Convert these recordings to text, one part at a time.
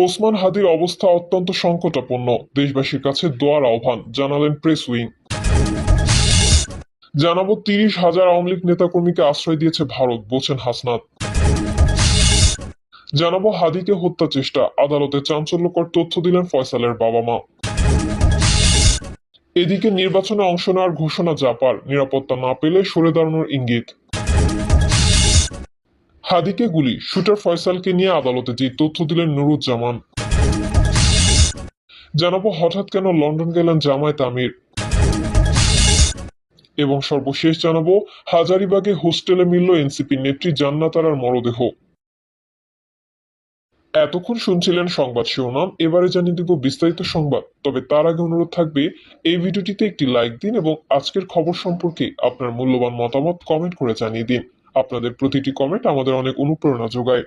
ওসমান হাদির অবস্থা অত্যন্ত সংকটাপন্ন, দেশবাসীর কাছে দোয়ার আহ্বান জানালেন প্রেস উইং। জানাবো 30,000 আওয়ামী লীগ নেতাকর্মীকে আশ্রয় দিয়েছে ভারত, বলছেন হাসনাত। জানাবো হাদিকে হত্যা চেষ্টা, আদালতে চাঞ্চল্যকর তথ্য দিলেন ফয়সালের বাবা মা। এদিকে নির্বাচনে অংশ নেওয়ার ঘোষণা জাপার, নিরাপত্তা না পেলে সরে দাঁড়ানোর ইঙ্গিত। হাদিকে গুলি, শুটার ফয়সালকে নিয়ে আদালতে যে তথ্য দিলেন নুরুজ্জামান। জানাবো হঠাৎ কেন লন্ডন গেলেন জামায়াত আমির। এবং সর্বশেষ জানাবো হাজারীবাগে হোস্টেলে মিলল এনসিপি নেত্রী জান্নাত আরার মরদেহ। এতক্ষণ শুনছিলেন সংবাদ শিরোনাম, এবারে জানিয়ে দিব বিস্তারিত সংবাদ। তবে তার আগে অনুরোধ থাকবে এই ভিডিওটিতে একটি লাইক দিন এবং আজকের খবর সম্পর্কে আপনার মূল্যবান মতামত কমেন্ট করে জানিয়ে দিন। আপনাদের প্রতিটি কমেন্ট আমাদের অনেক অনুপ্রেরণা যোগায়।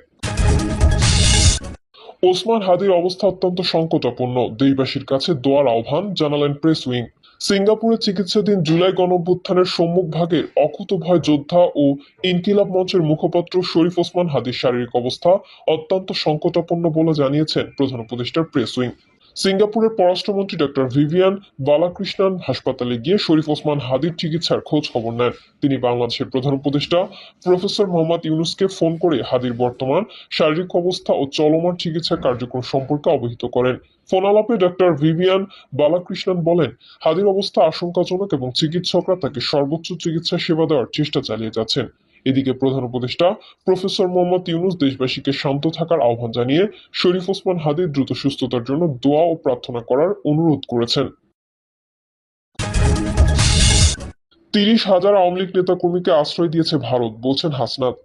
ওসমান হাদির অবস্থা অত্যন্ত সংকটাপন্ন, দেশবাসীর কাছে দোয়ার আহ্বান জানালেন প্রেস উইং। সিঙ্গাপুরে চিকিৎসাধীন জুলাই গণঅভ্যুত্থানের সম্মুখভাগের অকুতোভয় যোদ্ধা ও ইনকিলাব মঞ্চের মুখপাত্র শরীফ ওসমান হাদির শারীরিক অবস্থা অত্যন্ত সংকটাপন্ন বলে জানিয়েছেন প্রধান উপদেষ্টার প্রেস উইং। সিঙ্গাপুরের পররাষ্ট্রমন্ত্রী ডক্টর ভিভিয়ান বালাকৃষ্ণন হাসপাতালে গিয়ে শরীফ ওসমান হাদির চিকিৎসার খোঁজ খবর নেন। তিনি বাংলাদেশের প্রধান উপদেষ্টা প্রফেসর মোহাম্মদ ইউনূসকে ফোন করে হাদির বর্তমান শারীরিক অবস্থা ও চলমান চিকিৎসা কার্যক্রম সম্পর্কে অবহিত করেন। ফোন আলাপে ডক্টর ভিভিয়ান বালাকৃষ্ণন বলেন, হাদির অবস্থা আশঙ্কাজনক এবং চিকিৎসকরা তাকে সর্বোচ্চ চিকিৎসা সেবা দেওয়ার চেষ্টা চালিয়ে যাচ্ছেন। এদিকে প্রধান উপদেষ্টা প্রফেসর মোহাম্মদ ইউনূস দেশবাসীকে শান্ত থাকার আহ্বান জানিয়ে শরীফ ওসমান হাদির দ্রুত সুস্থতার জন্য দোয়া ও প্রার্থনা করার অনুরোধ করেছেন। 30,000 আওয়ামী লীগ নেতাকর্মীকে আশ্রয় দিয়েছে ভারত, বলছেন হাসনাত।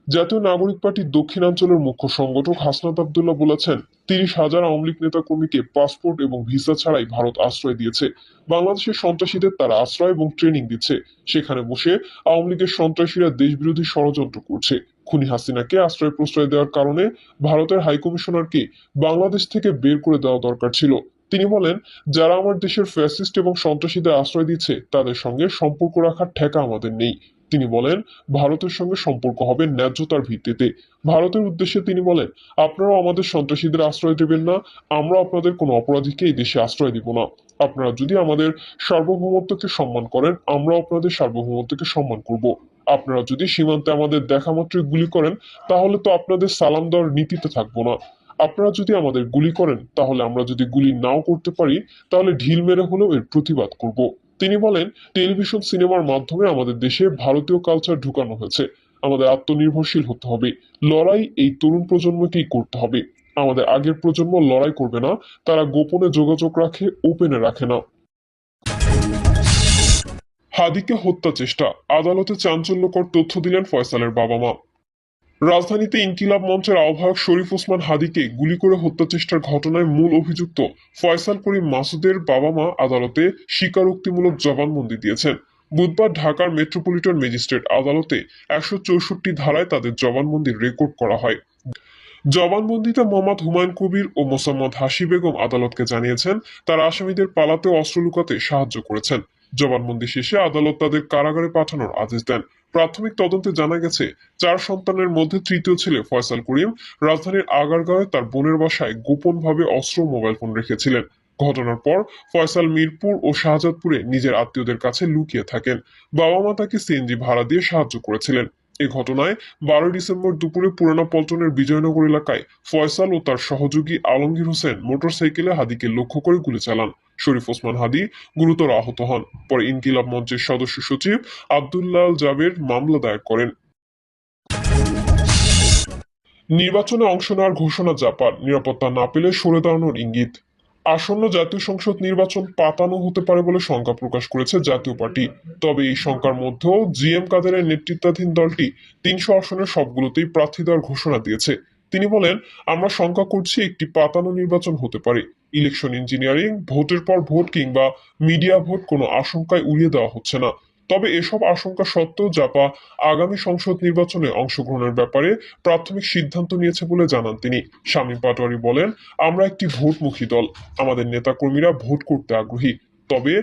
জাতীয় নাগরিক পার্টির দক্ষিণাঞ্চলের মুখ্য সংগঠক হাসনাত আব্দুল্লাহ বলেছেন, 30,000 আওয়ামী লীগ নেতাকর্মীকে পাসপোর্ট এবং ভিসা ছাড়াই ভারত আশ্রয় দিয়েছে। বাংলাদেশের সন্ত্রাসীদের তারা আশ্রয় এবং ট্রেনিং দিচ্ছে। সেখানে বসে আওয়ামী লীগের সন্ত্রাসীরা দেশবিরোধী ষড়যন্ত্র করছে। খুনি হাসিনাকে আশ্রয় প্রশ্রয় দেওয়ার কারণে ভারতের হাইকমিশনারকে বাংলাদেশ থেকে বের করে দেওয়া দরকার ছিল। তিনি বলেন, যারা আমার দেশের ফ্যাসিস্ট এবং সন্ত্রাসীদের আশ্রয় দিচ্ছে তাদের সঙ্গে সম্পর্ক রাখার ঠেকা আমাদের নেই। তিনি বলেন, ভারতের সঙ্গে সম্পর্ক হবে ন্যায্যতার ভিত্তিতে। ভারতের উদ্দেশ্যে তিনি বলেন, আপনারাও আমাদের সন্ত্রাসীদের আশ্রয় দেবেন না, আমরা আপনাদের কোনো অপরাধীকে এই দেশে আশ্রয় দিব না। আপনারা যদি আমাদের সার্বভৌমত্বকে সম্মান করেন, আমরা আপনাদের সার্বভৌমত্বকে সম্মান করব। আপনারা যদি সীমান্তে আমাদের দেখা মাত্রই গুলি করেন, তাহলে তো আপনাদের সালাম দেওয়ার নীতিতে থাকবো না। আপনারা যদি আমাদের গুলি করেন, তাহলে আমরা যদি গুলি নাও করতে পারি, তাহলে ঢিল মেরে হলেও এর প্রতিবাদ করব। তিনি বলেন, টেলিভিশন সিনেমার মাধ্যমে আমাদের দেশে ভারতীয় কালচার ঢুকানো হয়েছে। আমাদের আত্মনির্ভরশীল হতে হবে। লড়াই এই তরুণ প্রজন্মকেই করতে হবে। আমাদের আগের প্রজন্ম লড়াই করবে না, তারা গোপনে যোগাযোগ রাখে, ওপেনে রাখে না। হাদিকে হত্যা চেষ্টা, আদালতে চাঞ্চল্যকর তথ্য দিলেন ফয়সালের বাবা মা। রাজধানীতে ইনকিলাব মঞ্চের আহ্বায়ক শরীফ ওসমান হাদিকে গুলি করে হত্যা চেষ্টার ঘটনায় মূল অভিযুক্ত ফয়সাল করিম মাসুদের বাবা মা আদালতে স্বীকারোক্তিমূলক জবানবন্দি দিয়েছেন। বুধবার ঢাকার মেট্রোপলিটন ম্যাজিস্ট্রেট আদালতে 164 ধারায় তাদের জবানবন্দি রেকর্ড করা হয়। জবানবন্দিতে মোহাম্মদ হুমায়ুন কবির ও মোসাম্মদ হাসি বেগম আদালতকে জানিয়েছেন, তারা আসামিদের পালাতে অস্ত্র লুকাতে সাহায্য করেছেন। জবানবন্দি শেষে আদালত তাদের কারাগারে পাঠানোর আদেশ দেন। প্রাথমিক তদন্তে জানা গেছে, 4 সন্তানের মধ্যে তৃতীয় ছেলে ফয়সাল করিম রাজধানীর আগারগাঁওয়ে তার বোনের বাসায় গোপনভাবে অস্ত্র ও মোবাইল ফোন রেখেছিলেন। ঘটনার পর ফয়সাল মিরপুর ও শাহজাদপুরে নিজের আত্মীয়দের কাছে লুকিয়ে থাকেন। বাবা মা তাকে সিএনজি ভাড়া দিয়ে সাহায্য করেছিলেন। এ ঘটনায় 12 ডিসেম্বর দুপুরে পুরানা পল্টনের বিজয়নগর এলাকায় ফয়সাল ও তার সহযোগী আলমগীর হোসেন মোটরসাইকেলে হাদিকে লক্ষ্য করে গুলি চালান। শরীফ ওসমান হাদি গুরুতর আহত হন। পরে ইনকিলাব মঞ্চের সদস্য সচিব আব্দুল্লাহ জাবের মামলা দায়ের করেন। নির্বাচনে অংশ নেওয়ার ঘোষণা জাপার, নিরাপত্তা না পেলে সরে দাঁড়ানোর ইঙ্গিত। আসন্ন জাতীয় সংসদ নির্বাচন পাতানো হতে পারে বলে শঙ্কা প্রকাশ করেছে জাতীয় পার্টি। তবে এই শঙ্কার মধ্যেও জিএম কাদেরের নেতৃত্বাধীন দলটি 300 আসনের সবগুলোতেই প্রার্থী দেওয়ার ঘোষণা দিয়েছে। তিনি বলেন, আমরা শঙ্কা করছি একটি পাতানো নির্বাচন হতে পারে। ইলেকশন ইঞ্জিনিয়ারিং, ভোটের পর ভোট কিংবা মিডিয়া ভোট কোনো আশঙ্কায় উড়িয়ে দেওয়া হচ্ছে না। তবে এসব আশঙ্কা সত্ত্বেও জাপা আগামী সংসদ নির্বাচনে অংশগ্রহণের ব্যাপারে প্রাথমিক সিদ্ধান্ত নিয়েছে বলে জানান তিনি। শামীম পাটোয়ারি বলেন, আমরা একটি ভোটমুখী দল, আমাদের নেতাকর্মীরা ভোট করতে আগ্রহী। তবে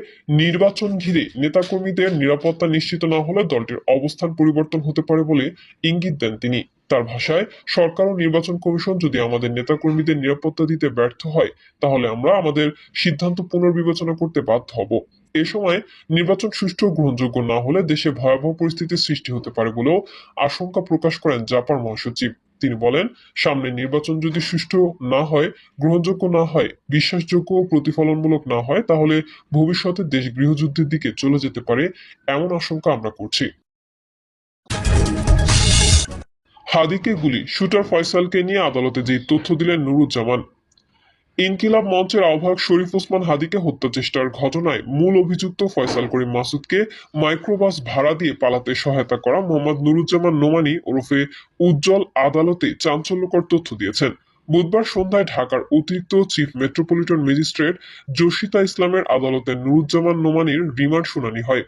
নির্বাচন ঘিরে নেতাকর্মীদের নিরাপত্তা নিশ্চিত না হলে দলটির অবস্থান পরিবর্তন হতে পারে বলে ইঙ্গিত দেন তিনি। তার ভাষায়, সরকার ও নির্বাচন কমিশন যদি আমাদের নেতাকর্মীদের নিরাপত্তা দিতে ব্যর্থ হয়, তাহলে আমরা আমাদের সিদ্ধান্ত পুনর্বিবেচনা করতে বাধ্য হব। এ সময় নির্বাচন সুষ্ঠু ও গ্রহণযোগ্য না হলে দেশে ভয়াবহ পরিস্থিতির সৃষ্টি হতে পারে বলেও আশঙ্কা প্রকাশ করেন জাপার মহাসচিব। তিনি বলেন, সামনে নির্বাচন যদি সুষ্ঠু না হয়, গ্রহণযোগ্য না হয়, বিশ্বাসযোগ্য ও প্রতিফলনমূলক না হয়, তাহলে ভবিষ্যতে দেশ গৃহযুদ্ধের দিকে চলে যেতে পারে, এমন আশঙ্কা আমরা করছি। হাদিকে গুলি, শুটার ফয়সালকে নিয়ে আদালতে যে তথ্য দিলেন নুরুজ্জামান। ইনকিলাব মঞ্চের আহ্বায়ক শরীফ ওসমান হাদিকে হত্যা চেষ্টার ঘটনায় মূল অভিযুক্ত ফয়সাল করিম মাসুদকে মাইক্রোবাস ভাড়া দিয়ে পালাতে সহায়তা করা মোহাম্মদ নুরুজ্জামান নোমানী ওরফে উজ্জ্বল আদালতে চাঞ্চল্যকর তথ্য দিয়েছেন। বুধবার সন্ধ্যায় ঢাকার অতিরিক্ত চিফ মেট্রোপলিটন ম্যাজিস্ট্রেট জসিতা ইসলামের আদালতে নুরুজ্জামান নোমানীর রিমান্ড শুনানি হয়।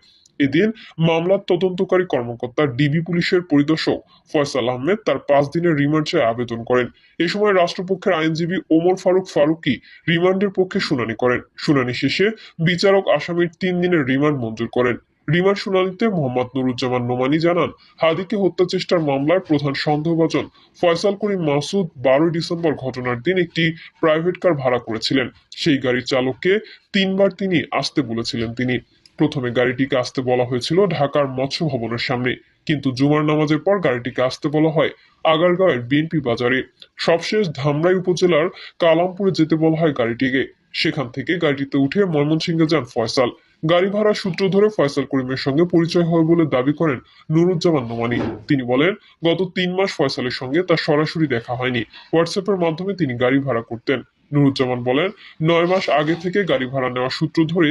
এদিন মামলার তদন্তকারী কর্মকর্তা ডিবি পুলিশের পরিদর্শক ফয়সাল আহমেদ তার 5 দিনের রিমান্ড চেয়ে আবেদন করেন। এ সময় রাষ্ট্রপক্ষের আইনজীবী ওমর ফারুক ফারুকী রিমান্ডের পক্ষে শুনানি করেন। শুনানি শেষে বিচারক আসামির 3 দিনের রিমান্ড মঞ্জুর করেন। রিমান্ড শুনানিতে মোহাম্মদ নুরুজ্জামান নোমানী জানান, হাদিকে হত্যা চেষ্টার মামলার প্রধান সন্দেহভাজন ফয়সাল করিম মাসুদ 12 ডিসেম্বর ঘটনার দিন একটি প্রাইভেট কার ভাড়া করেছিলেন। সেই গাড়ির চালককে 3বার তিনি আসতে বলেছিলেন। তিনি প্রথমে গাড়িটিকে আসতে বলা হয়েছিল ঢাকার মৎস্য ভবনের সামনে, কিন্তু জুমার নামাজের পর গাড়িটিকে আসতে বলা হয় আগারগাঁওয়ের বিএনপি বাজারে। সবশেষ ধামরাই উপজেলার কালামপুরে যেতে বলা হয় গাড়িটিকে। সেখান থেকে গাড়িটিতে উঠে ময়মনসিংহে যান ফয়সাল। গাড়ি ভাড়ার সূত্র ধরে ফয়সাল করিমের সঙ্গে পরিচয় হয় বলে দাবি করেন নুরুজ্জামান নোমানী। তিনি বলেন, গত 3 মাস ফয়সালের সঙ্গে তার সরাসরি দেখা হয়নি, হোয়াটসঅ্যাপের মাধ্যমে তিনি গাড়ি ভাড়া করতেন। নুরুজ্জামান বলেন, 9 মাস আগে থেকে গাড়ি ভাড়া নেওয়ার সূত্র ধরে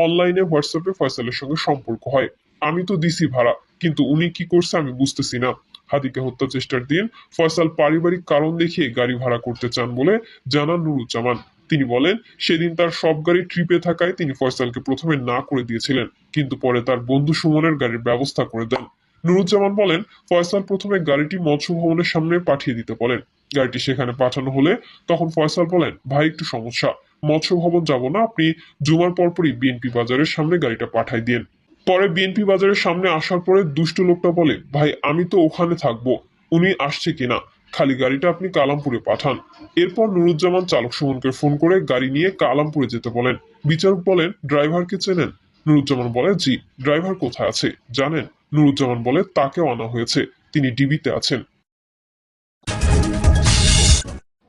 অনলাইনে হোয়াটসঅ্যাপে ফয়সালের সঙ্গে সম্পর্ক হয়। আমি তো দিছি ভাড়া, কিন্তু উনি কি করছে আমি বুঝতেছি না। হাদিকে হত্যা চেষ্টার দিন ফয়সাল পারিবারিক কারণ দেখিয়ে গাড়ি ভাড়া করতে চান বলে জানান নুরুজ্জামান। তিনি বলেন, সেদিন তার সব গাড়ি ট্রিপে থাকায় তিনি ফয়সালকে প্রথমে না করে দিয়েছিলেন, কিন্তু পরে তার বন্ধু সুমনের গাড়ির ব্যবস্থা করে দেন। নুরুজ্জামান বলেন, ফয়সাল প্রথমে গাড়িটি মৎস্য ভবনের সামনে পাঠিয়ে দিতে বলেন। গাড়িটি সেখানে পাঠানো হলে তখন ফয়সাল বলেন, ভাই একটু সমস্যা, মৎস্য ভবন যাব না, আপনি জুমার পরপরই বিএনপি বাজারের সামনে গাড়িটা পাঠাই দিন। পরে বিএনপি বাজারের সামনে আসার পরে দুষ্ট লোকটা বলে, ভাই আমি তো ওখানে থাকবো, উনি আসছে কিনা, খালি গাড়িটা আপনি কালামপুরে পাঠান। এরপর নুরুজ্জামান চালক সুমনকে ফোন করে গাড়ি নিয়ে কালামপুরে যেতে বলেন। বিচারক বলেন, ড্রাইভারকে চেনেন? নুরুজ্জামান বলে, জি। ড্রাইভার কোথায় আছে জানেন? নুরুজ্জামান বলে, তাকেও আনা হয়েছে, তিনি ডিবিতে আছেন।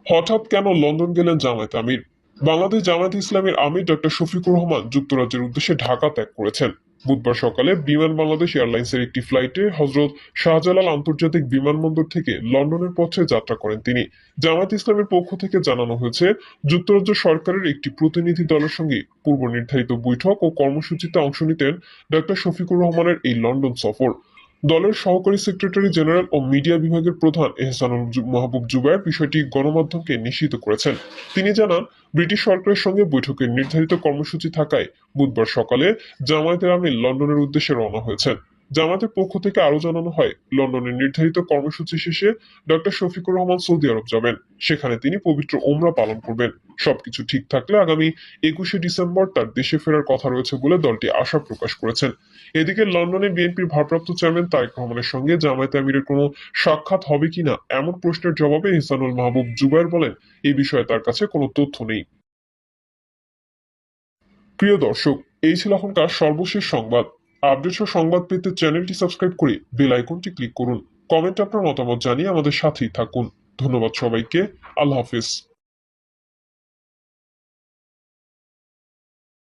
হঠাৎ কেন লন্ডন গেলেন জামায়াত আমির? বাংলাদেশ জামায়াত ইসলামের আমির ডক্টর শফিকুর রহমান যুক্তরাজ্যের উদ্দেশ্যে ঢাকা ত্যাগ করেছেন। বুধবার সকালে বিমান বাংলাদেশ এয়ারলাইন্সের একটি ফ্লাইটে হজরত শাহজালাল আন্তর্জাতিক বিমানবন্দর থেকে লন্ডনের পথে যাত্রা করেন তিনি। জামায়াত ইসলামের পক্ষ থেকে জানানো হয়েছে, যুক্তরাজ্য সরকারের একটি প্রতিনিধি দলের সঙ্গে পূর্ব নির্ধারিত বৈঠক ও কর্মসূচিতে অংশ নিতেন ডক্টর শফিকুর রহমানের এই লন্ডন সফর। দলের সহকারী সেক্রেটারি জেনারেল ও মিডিয়া বিভাগের প্রধান এহসানুল মাহবুব জুবায়ের বিষয়টি গণমাধ্যমকে নিশ্চিত করেছেন। তিনি জানান, ব্রিটিশ সরকারের সঙ্গে বৈঠকের নির্ধারিত কর্মসূচি থাকায় বুধবার সকালে জামায়াতের আমির লন্ডনের উদ্দেশ্যে রওনা হয়েছেন। জামায়াতের পক্ষ থেকে আরো জানানো হয়, লন্ডনের নির্ধারিত কর্মসূচি শেষে ডক্টর শফিকুর রহমান সৌদি আরব যাবেন। সেখানে তিনি পবিত্র ওমরা পালন করবেন। সবকিছু ঠিক থাকলে আগামী 21শে ডিসেম্বর তার দেশে ফেরার কথা রয়েছে বলে দলটি আশা প্রকাশ করেছেন। এদিকে লন্ডনে বিএনপির ভারপ্রাপ্ত চেয়ারম্যান তারেক রহমানের সঙ্গে জামায়াতে আমিরের কোনো সাক্ষাৎ হবে কিনা এমন প্রশ্নের জবাবে ইহসানুল মাহবুব জুবায়ের বলেন, এই বিষয়ে তার কাছে কোনো তথ্য নেই। প্রিয় দর্শক, এই ছিল এখনকার সর্বশেষ সংবাদ। আপডেট ও সংবাদ পেতে চ্যানেলটি সাবস্ক্রাইব করে বেল আইকনটি ক্লিক করুন। কমেন্টে আপনার মতামত জানিয়ে আমাদের সাথেই থাকুন। ধন্যবাদ সবাইকে। আল্লাহ হাফিজ।